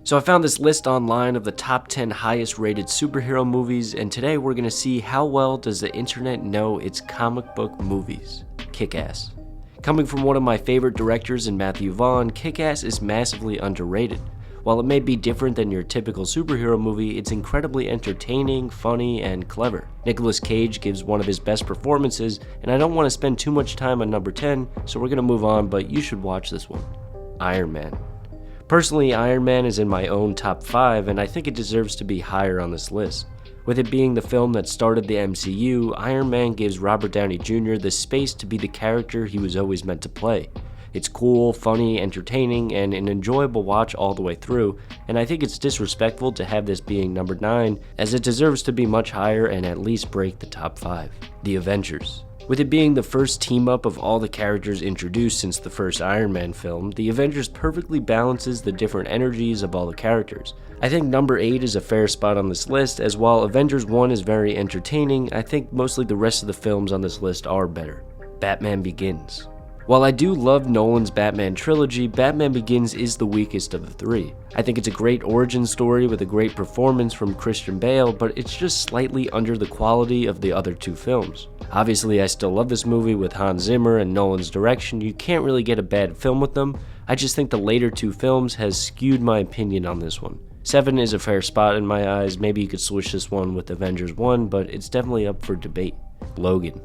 So I found this list online of the top 10 highest rated superhero movies, and today we're going to see how well does the internet know its comic book movies. Kick-Ass. Coming from one of my favorite directors in Matthew Vaughn, Kick-Ass is massively underrated. While it may be different than your typical superhero movie, it's incredibly entertaining, funny, and clever. Nicolas Cage gives one of his best performances, and I don't want to spend too much time on number 10, so we're going to move on, but you should watch this one. Iron Man. Personally, Iron Man is in my own top 5, and I think it deserves to be higher on this list. With it being the film that started the MCU, Iron Man gives Robert Downey Jr. the space to be the character he was always meant to play. It's cool, funny, entertaining, and an enjoyable watch all the way through, and I think it's disrespectful to have this being number 9, as it deserves to be much higher and at least break the top 5. The Avengers. With it being the first team-up of all the characters introduced since the first Iron Man film, the Avengers perfectly balances the different energies of all the characters. I think number 8 is a fair spot on this list, as while Avengers 1 is very entertaining, I think mostly the rest of the films on this list are better. Batman Begins. While I do love Nolan's Batman trilogy, Batman Begins is the weakest of the 3. I think it's a great origin story with a great performance from Christian Bale, but it's just slightly under the quality of the other 2 films. Obviously, I still love this movie with Hans Zimmer and Nolan's direction. You can't really get a bad film with them. I just think the later 2 films has skewed my opinion on this one. 7 is a fair spot in my eyes. Maybe you could switch this one with Avengers 1, but it's definitely up for debate. Logan.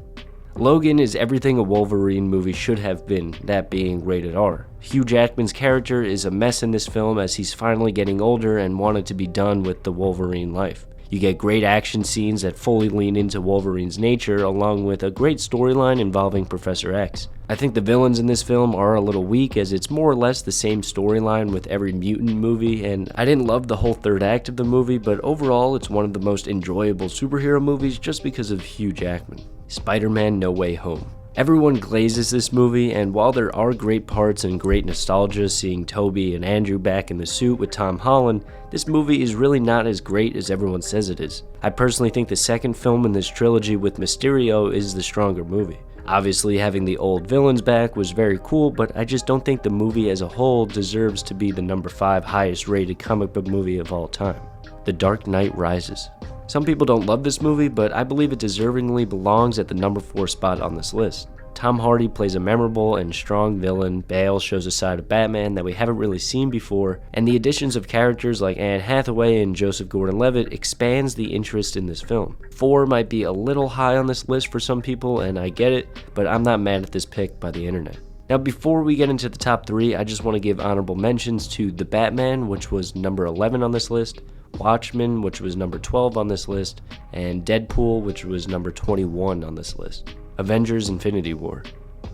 Logan is everything a Wolverine movie should have been, that being rated R. Hugh Jackman's character is a mess in this film as he's finally getting older and wanted to be done with the Wolverine life. You get great action scenes that fully lean into Wolverine's nature, along with a great storyline involving Professor X. I think the villains in this film are a little weak, as it's more or less the same storyline with every mutant movie, and I didn't love the whole third act of the movie, but overall it's one of the most enjoyable superhero movies just because of Hugh Jackman. Spider-Man No Way Home. Everyone glazes this movie, and while there are great parts and great nostalgia seeing Tobey and Andrew back in the suit with Tom Holland, this movie is really not as great as everyone says it is. I personally think the second film in this trilogy with Mysterio is the stronger movie. Obviously, having the old villains back was very cool, but I just don't think the movie as a whole deserves to be the number 5 highest rated comic book movie of all time. The Dark Knight Rises. Some people don't love this movie, but I believe it deservingly belongs at the number 4 spot on this list. Tom Hardy plays a memorable and strong villain, Bale shows a side of Batman that we haven't really seen before, and the additions of characters like Anne Hathaway and Joseph Gordon-Levitt expands the interest in this film. 4 might be a little high on this list for some people, and I get it, but I'm not mad at this pick by the internet. Now, before we get into the top 3, I just want to give honorable mentions to The Batman, which was number 11 on this list, Watchmen, which was number 12 on this list, and Deadpool, which was number 21 on this list. Avengers Infinity War.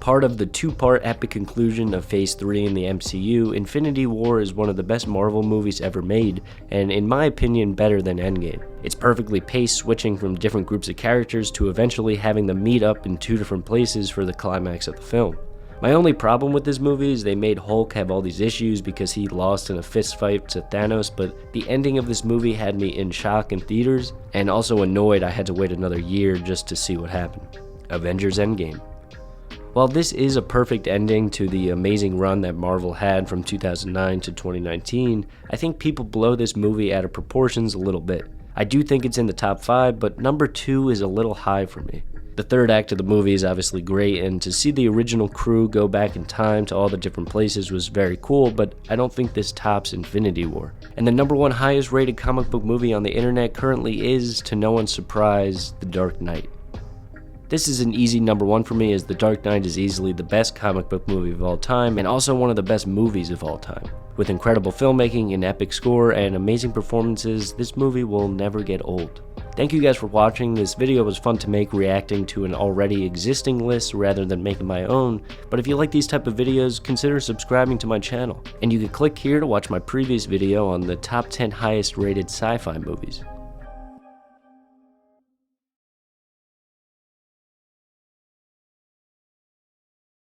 Part of the 2-part epic conclusion of Phase 3 in the MCU, Infinity War is one of the best Marvel movies ever made, and in my opinion better than Endgame. It's perfectly paced, switching from different groups of characters to eventually having them meet up in 2 different places for the climax of the film. My only problem with this movie is they made Hulk have all these issues because he lost in a fist fight to Thanos, but the ending of this movie had me in shock in theaters, and also annoyed I had to wait another year just to see what happened. Avengers Endgame. While this is a perfect ending to the amazing run that Marvel had from 2009 to 2019, I think people blow this movie out of proportions a little bit. I do think it's in the top 5, but number 2 is a little high for me. The third act of the movie is obviously great, and to see the original crew go back in time to all the different places was very cool, but I don't think this tops Infinity War. And the number 1 highest rated comic book movie on the internet currently is, to no one's surprise, The Dark Knight. This is an easy number 1 for me, as The Dark Knight is easily the best comic book movie of all time, and also one of the best movies of all time. With incredible filmmaking, an epic score, and amazing performances, this movie will never get old. Thank you guys for watching. This video was fun to make, reacting to an already existing list rather than making my own, but if you like these type of videos, consider subscribing to my channel. And you can click here to watch my previous video on the top 10 highest rated sci-fi movies.